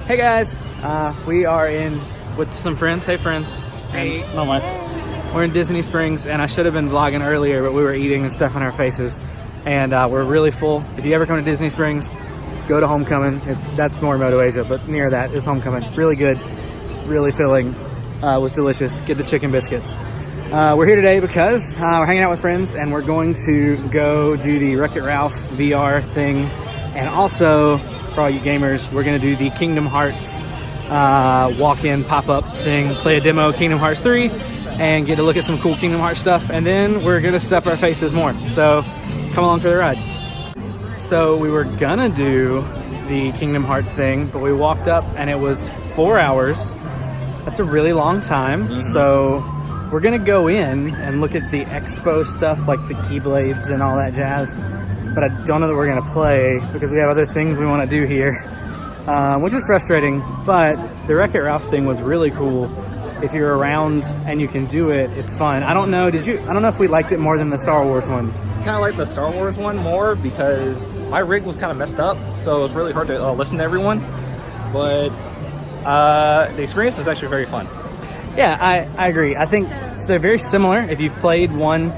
Hey guys, we are in with some friends. Hey friends. Hey. And my wife. We're in Disney Springs, and I should have been vlogging earlier, but we were eating and stuff on our faces, and we're really full. If you ever come to Disney Springs, go to Homecoming. That's Morimoto Asia, but near that is Homecoming. Really good, really filling. Was delicious. Get the chicken biscuits. We're here today because we're hanging out with friends, and we're going to go do the Wreck-It Ralph VR thing, and also, for all you gamers, we're going to do the Kingdom Hearts walk-in pop-up thing, play a demo of Kingdom Hearts 3, and get to look at some cool Kingdom Hearts stuff, and then we're going to stuff our faces more. So come along for the ride. So we were going to do the Kingdom Hearts thing, but we walked up and it was 4 hours. That's a really long time. So we're going to go in and look at the expo stuff, like the Keyblades and all that jazz. But I don't know that we're gonna play because we have other things we want to do here, which is frustrating. But the Wreck-It Ralph thing was really cool. If you're around and you can do it, it's fun. I don't know. I don't know if we liked it more than the Star Wars one. Kind of like the Star Wars one more because my rig was kind of messed up, so it was really hard to listen to everyone. But the experience is actually very fun. Yeah, I agree. I think so they're very similar. If you've played one,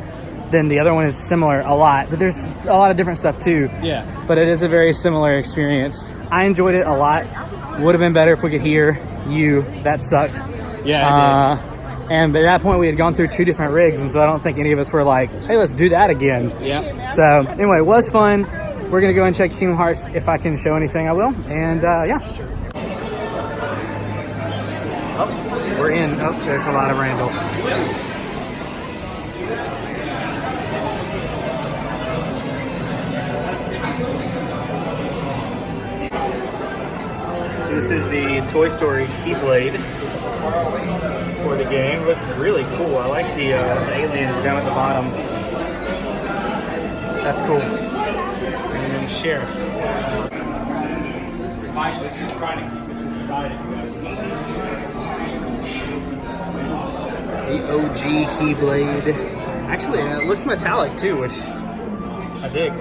then the other one is similar a lot, but there's a lot of different stuff too. Yeah. But it is a very similar experience. I enjoyed it a lot. Would have been better if we could hear you. That sucked. Yeah, and by that point we had gone through 2 different rigs, and so I don't think any of us were like, hey, let's do that again. Yeah. So anyway, it was fun. We're gonna go and check Kingdom Hearts. If I can show anything, I will. And yeah. Oh, we're in. Oh, there's a lot of Randall. This is the Toy Story Keyblade for the game. It looks really cool. I like the aliens down at the bottom. That's cool. And then Sheriff. The OG Keyblade. Actually, it looks metallic too, which I dig.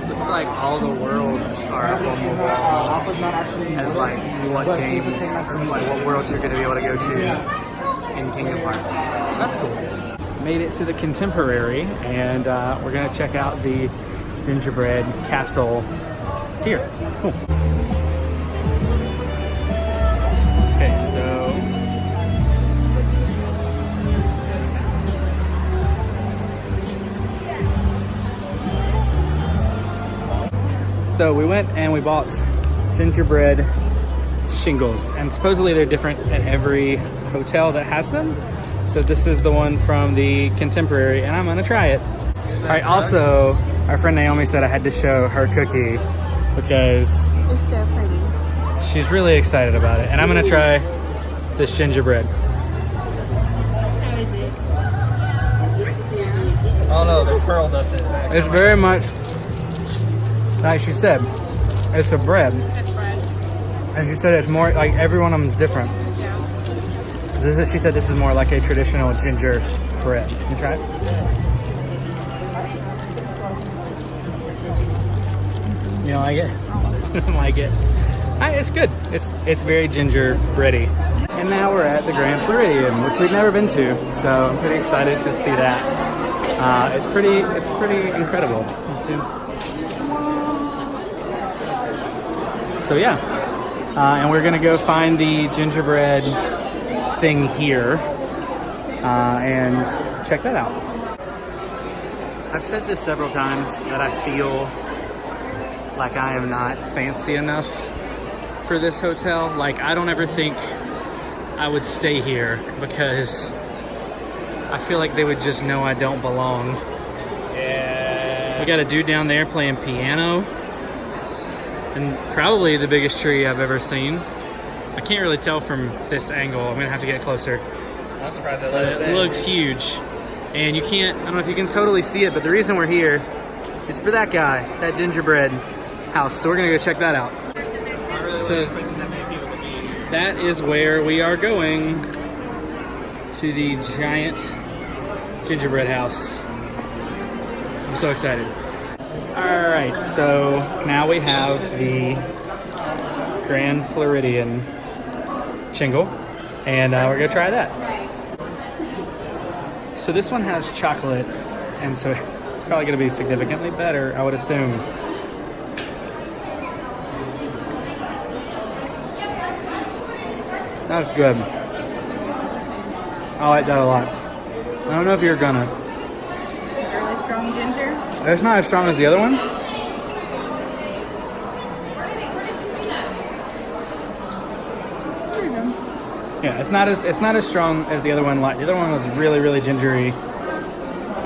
Looks like all the worlds are up on the wall as like what games or like what worlds you're going to be able to go to in Kingdom Hearts. So that's cool. Made it to the Contemporary, and we're going to check out the gingerbread castle. It's here. Cool. Okay, so So we went and we bought gingerbread shingles, and supposedly they're different at every hotel that has them. So this is the one from the Contemporary, and I'm gonna try it. All right, also, our friend Naomi said I had to show her cookie because it's so pretty. She's really excited about it, and I'm gonna try this gingerbread. Oh no, there's pearl dust in it. It's very much, like she said, it's a bread. It's bread. And she said it's more, like every one of them is different. Yeah. She said this is more like a traditional ginger bread. Can you try it? You don't like it? I don't like it. It's good. It's very ginger bready. And now we're at the Grand Floridian, which we've never been to, so I'm pretty excited to see that. It's pretty incredible. Let's see. So yeah, and we're gonna go find the gingerbread thing here and check that out. I've said this several times that I feel like I am not fancy enough for this hotel. Like, I don't ever think I would stay here because I feel like they would just know I don't belong. Yeah. We got a dude down there playing piano, and probably the biggest tree I've ever seen. I can't really tell from this angle. I'm gonna have to get closer. I'm surprised they let us in. It looks huge. And you can't, I don't know if you can totally see it, but the reason we're here is for that guy, that gingerbread house. So we're gonna go check that out. So that is where we are going, to the giant gingerbread house. I'm so excited. All right, so now we have the Grand Floridian Chingle, and we're gonna try that. So this one has chocolate, and so it's probably gonna be significantly better, I would assume. That's good. I like that a lot. I don't know if you're gonna. It's really strong ginger. It's not as strong as the other one. Yeah, it's not as strong as the other one. Like the other one was really gingery.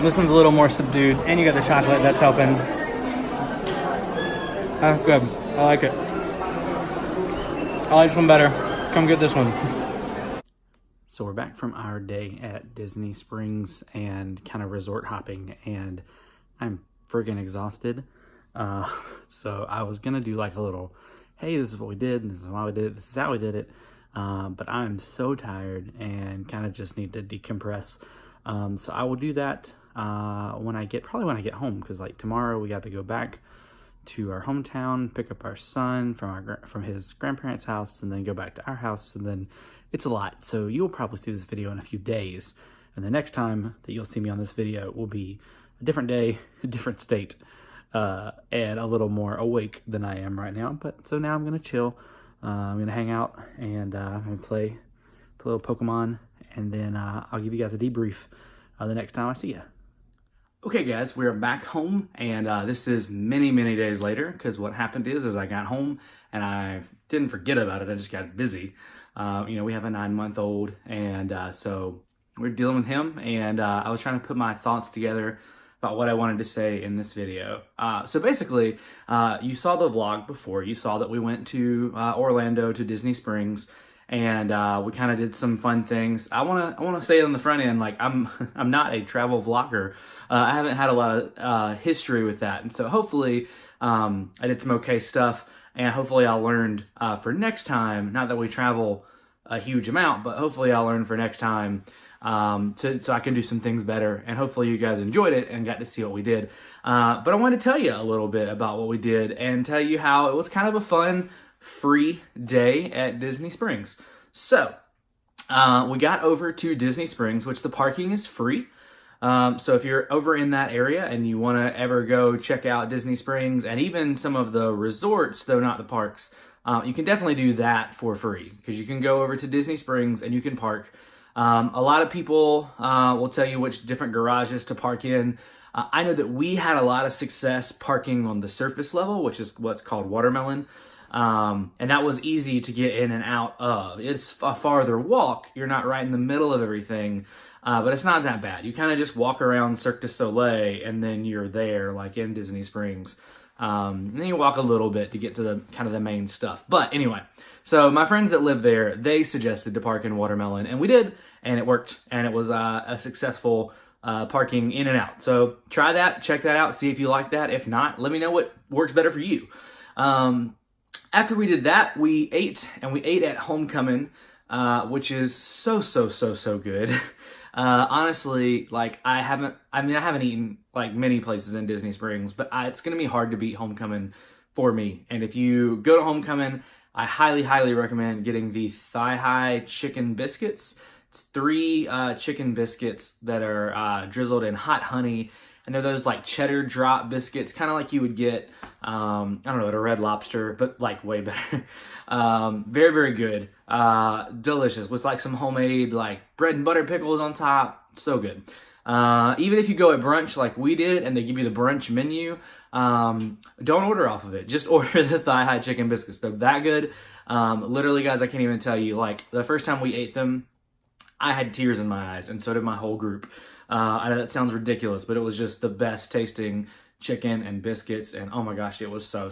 This one's a little more subdued, and you got the chocolate that's helping. Good. I like it. I like this one better. Come get this one. So we're back from our day at Disney Springs and kind of resort hopping, and I'm friggin' exhausted. So I was gonna do like a little, hey, this is what we did, this is why we did it, this is how we did it. But I'm so tired and kind of just need to decompress. So I will do that when I get home, because like tomorrow we got to go back to our hometown, pick up our son from his grandparents' house, and then go back to our house, and then it's a lot. So you'll probably see this video in a few days, and the next time that you'll see me on this video will be a different day, a different state, and a little more awake than I am right now. But so now I'm gonna chill. I'm gonna hang out and I'm gonna play a little Pokemon, and then I'll give you guys a debrief the next time I see you. Okay guys, we're back home, and this is many days later, because what happened is I got home and I didn't forget about it, I just got busy. You know, we have a 9-month-old, and so we're dealing with him, and I was trying to put my thoughts together about what I wanted to say in this video. So basically, you saw the vlog before. You saw that we went to Orlando, to Disney Springs, and we kind of did some fun things. I wanna say on the front end, like I'm not a travel vlogger. I haven't had a lot of history with that, and so hopefully I did some okay stuff, and hopefully I learned for next time. Not that we travel a huge amount, but hopefully I'll learn for next time. So I can do some things better, and hopefully you guys enjoyed it and got to see what we did. But I want to tell you a little bit about what we did and tell you how it was kind of a fun, free day at Disney Springs. So we got over to Disney Springs, which the parking is free. So if you're over in that area and you want to ever go check out Disney Springs and even some of the resorts, though not the parks, you can definitely do that for free, because you can go over to Disney Springs and you can park. A lot of people will tell you which different garages to park in. I know that we had a lot of success parking on the surface level, which is what's called Watermelon. And that was easy to get in and out of. It's a farther walk. You're not right in the middle of everything, but it's not that bad. You kind of just walk around Cirque du Soleil and then you're there, like in Disney Springs. And then you walk a little bit to get to the kind of the main stuff. But anyway, so my friends that live there, they suggested to park in Watermelon, and we did, and it worked, and it was a successful parking in and out. So try that, check that out, see if you like that. If not, let me know what works better for you. After we did that, we ate, and we ate at Homecoming, which is so good. Honestly, like I haven't eaten like many places in Disney Springs, but it's going to be hard to beat Homecoming for me. And if you go to Homecoming, I highly recommend getting the thigh-high chicken biscuits. It's 3 chicken biscuits that are drizzled in hot honey, and they're those like cheddar drop biscuits, kind of like you would get, I don't know, at a Red Lobster, but like way better. Very good, delicious, with like some homemade like bread and butter pickles on top. So good. Even if you go at brunch like we did and they give you the brunch menu, don't order off of it. Just order the thigh-high chicken biscuits. They're that good. Literally, guys, I can't even tell you, like the first time we ate them, I had tears in my eyes, and so did my whole group. I know that sounds ridiculous, but it was just the best tasting chicken and biscuits, and oh my gosh, it was so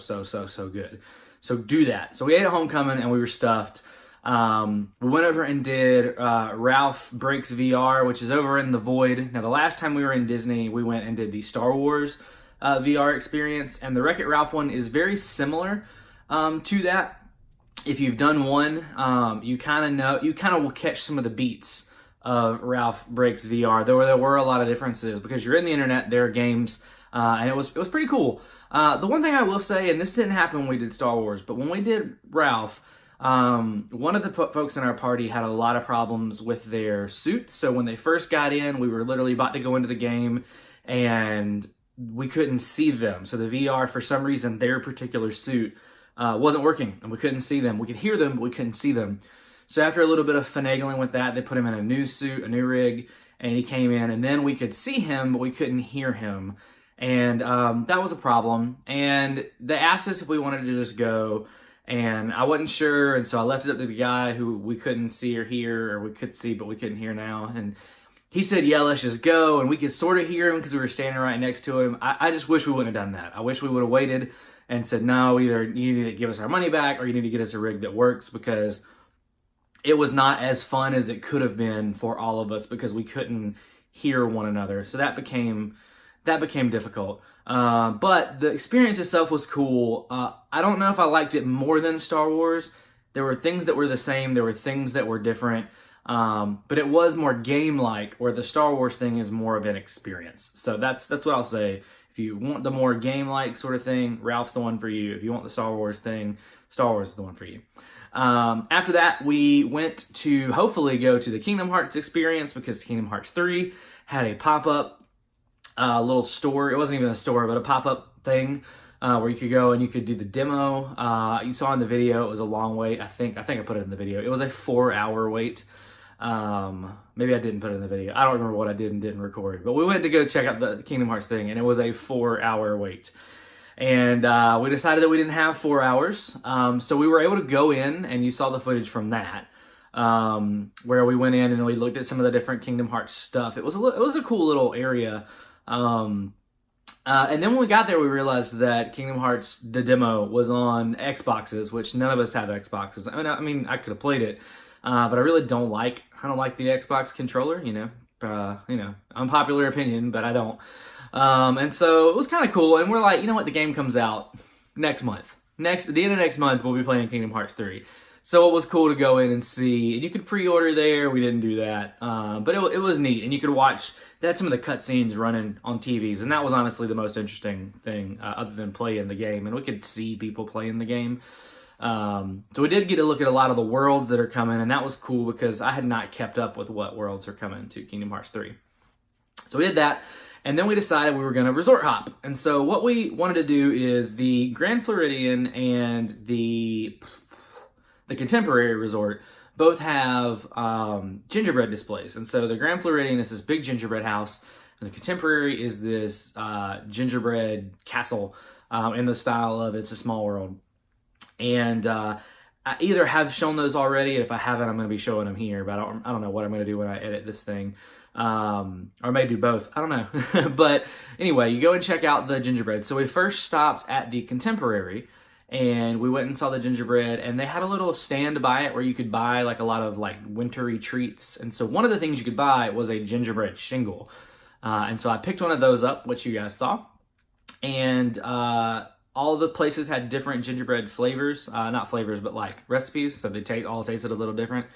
good. So do that. So we ate at Homecoming and we were stuffed. We went over and did Ralph Breaks VR, which is over in the Void. Now, the last time we were in Disney, we went and did the Star Wars VR experience, and the Wreck-It Ralph one is very similar to that. If you've done one, you kind of will catch some of the beats of Ralph Breaks VR. There were a lot of differences because you're in the internet. There are games and it was pretty cool. The one thing I will say, and this didn't happen when we did Star Wars, but when we did Ralph, one of the folks in our party had a lot of problems with their suits. So when they first got in, we were literally about to go into the game, and we couldn't see them. So the VR, for some reason, their particular suit wasn't working, and we couldn't see them. We could hear them, but we couldn't see them. So after a little bit of finagling with that, they put him in a new suit, a new rig, and he came in, and then we could see him, but we couldn't hear him. And that was a problem. And they asked us if we wanted to just go, and I wasn't sure, and so I left it up to the guy who we couldn't see or hear, or we could see, but we couldn't hear now. And he said, yeah, let's just go, and we could sort of hear him because we were standing right next to him. I just wish we wouldn't have done that. I wish we would have waited and said, no, either you need to give us our money back or you need to get us a rig that works, because it was not as fun as it could have been for all of us because we couldn't hear one another. So that became difficult. But the experience itself was cool. I don't know if I liked it more than Star Wars. There were things that were the same. There were things that were different. But it was more game-like, where the Star Wars thing is more of an experience. So that's what I'll say. If you want the more game-like sort of thing, Ralph's the one for you. If you want the Star Wars thing, Star Wars is the one for you. After that, we went to hopefully go to the Kingdom Hearts experience, because Kingdom Hearts 3 had a pop-up little store. It wasn't even a store, but a pop-up thing where you could go and you could do the demo. You saw in the video, it was a long wait. I think I put it in the video. It was a 4-hour wait. Maybe I didn't put it in the video. I don't remember what I did and didn't record. But we went to go check out the Kingdom Hearts thing, and it was a 4-hour wait. And we decided that we didn't have 4 hours. So we were able to go in, and you saw the footage from that, where we went in and we looked at some of the different Kingdom Hearts stuff. It was a cool little area. And then when we got there, we realized that Kingdom Hearts, the demo, was on Xboxes, which none of us have Xboxes. I mean, I could have played it, but I really don't like the Xbox controller, unpopular opinion, but I don't. And so it was kind of cool, and we're like, you know what, the game comes out next month. At the end of next month, we'll be playing Kingdom Hearts 3. So it was cool to go in and see, and you could pre-order there. We didn't do that, but it was neat, and you could watch. They had some of the cutscenes running on TVs, and that was honestly the most interesting thing, other than playing the game, and we could see people playing the game. So we did get to look at a lot of the worlds that are coming, and that was cool because I had not kept up with what worlds are coming to Kingdom Hearts 3. So we did that, and then we decided we were going to resort hop. And so what we wanted to do is the Grand Floridian and the Contemporary Resort both have gingerbread displays. And so the Grand Floridian is this big gingerbread house, and the Contemporary is this gingerbread castle in the style of It's a Small World. And I either have shown those already, and if I haven't, I'm going to be showing them here, but I don't know what I'm going to do when I edit this thing. Or I may do both. I don't know. But anyway, you go and check out the gingerbread. So we first stopped at the Contemporary, and we went and saw the gingerbread, and they had a little stand by it where you could buy like a lot of like wintry treats. And so one of the things you could buy was a gingerbread shingle. And so I picked one of those up, which you guys saw. And all the places had different gingerbread flavors, not flavors, but like recipes. So they all tasted a little different.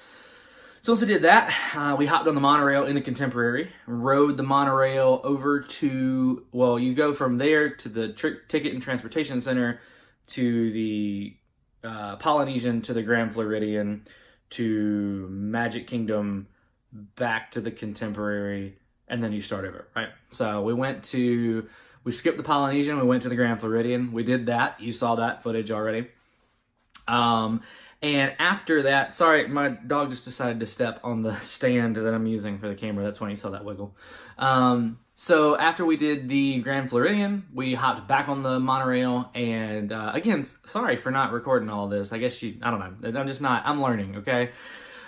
So once we did that, we hopped on the monorail in the Contemporary, rode the monorail over to, well, you go from there to the Ticket and Transportation Center, to the Polynesian, to the Grand Floridian, to Magic Kingdom, back to the Contemporary, and then you start over, right? So we skipped the Polynesian, we went to the Grand Floridian. We did that. You saw that footage already. And after that, sorry, my dog just decided to step on the stand that I'm using for the camera. That's when you saw that wiggle. So after we did the Grand Floridian, we hopped back on the monorail. And again, sorry for not recording all this. I guess I don't know. I'm learning, okay?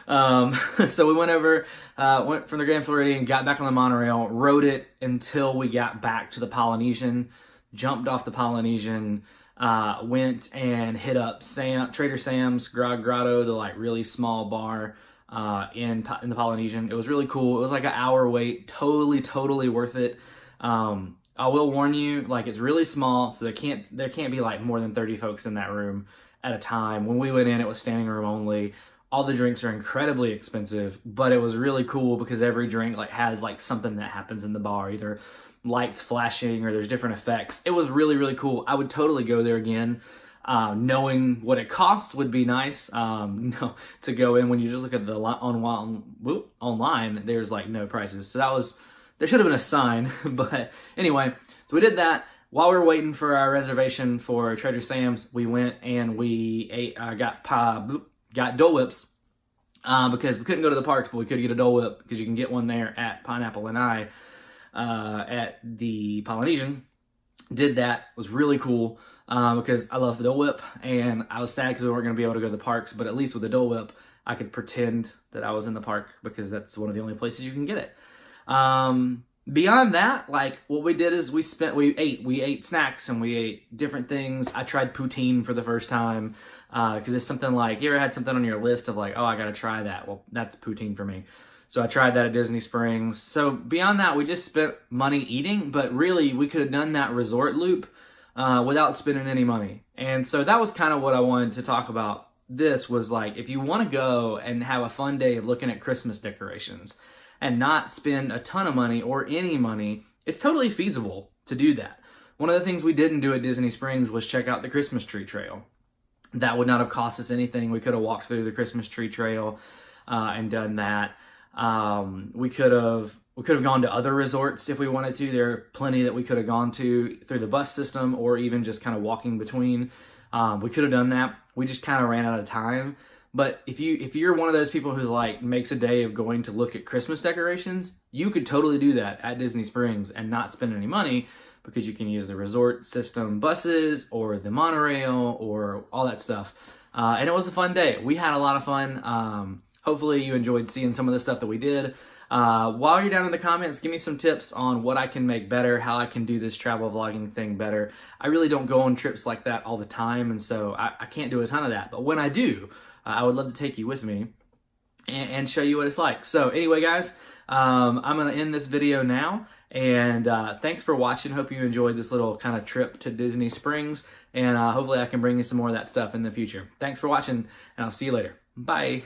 So we went from the Grand Floridian, got back on the monorail, rode it until we got back to the Polynesian, jumped off the Polynesian, went and hit up Trader Sam's Grotto, the like really small bar in the Polynesian. It was really cool. It was like an hour wait, totally worth it. I will warn you, like it's really small, so there can't be like more than 30 folks in that room at a time. When we went in, it was standing room only. All the drinks are incredibly expensive, but it was really cool because every drink like has like something that happens in the bar. Either lights flashing or there's different effects. It was really, really cool. I would totally go there again. Knowing what it costs would be nice to go in. When you just look at the online, there's like no prices. So there should have been a sign. But anyway, so we did that. While we were waiting for our reservation for Trader Sam's, we went and we ate, got Dole Whips because we couldn't go to the parks, but we could get a Dole Whip because you can get one there at Pineapple and I at the Polynesian. Did that. It was really cool because I love the Dole Whip, and I was sad because we weren't going to be able to go to the parks, but at least with the Dole Whip, I could pretend that I was in the park because that's one of the only places you can get it. Beyond that, like what we did is we ate snacks and we ate different things. I tried poutine for the first time because it's something like, you ever had something on your list of like, oh, I got to try that? Well, that's poutine for me. So I tried that at Disney Springs. So beyond that, we just spent money eating, but really we could have done that resort loop without spending any money. And so that was kind of what I wanted to talk about. This was like, if you want to go and have a fun day of looking at Christmas decorations and not spend a ton of money or any money, it's totally feasible to do that. One of the things we didn't do at Disney Springs was check out the Christmas tree trail. That would not have cost us anything. We could have walked through the Christmas tree trail and done that. We could have gone to other resorts if we wanted to. There are plenty that we could have gone to through the bus system or even just kind of walking between. We could have done that. We just kind of ran out of time. But if you're one of those people who like makes a day of going to look at Christmas decorations, you could totally do that at Disney Springs and not spend any money because you can use the resort system buses or the monorail or all that stuff. And it was a fun day. We had a lot of fun. Hopefully you enjoyed seeing some of the stuff that we did. While you're down in the comments, give me some tips on what I can make better, how I can do this travel vlogging thing better. I really don't go on trips like that all the time, and so I can't do a ton of that. But when I do, I would love to take you with me and show you what it's like. So anyway, guys, I'm going to end this video now. And thanks for watching. Hope you enjoyed this little kind of trip to Disney Springs. And hopefully I can bring you some more of that stuff in the future. Thanks for watching, and I'll see you later. Bye.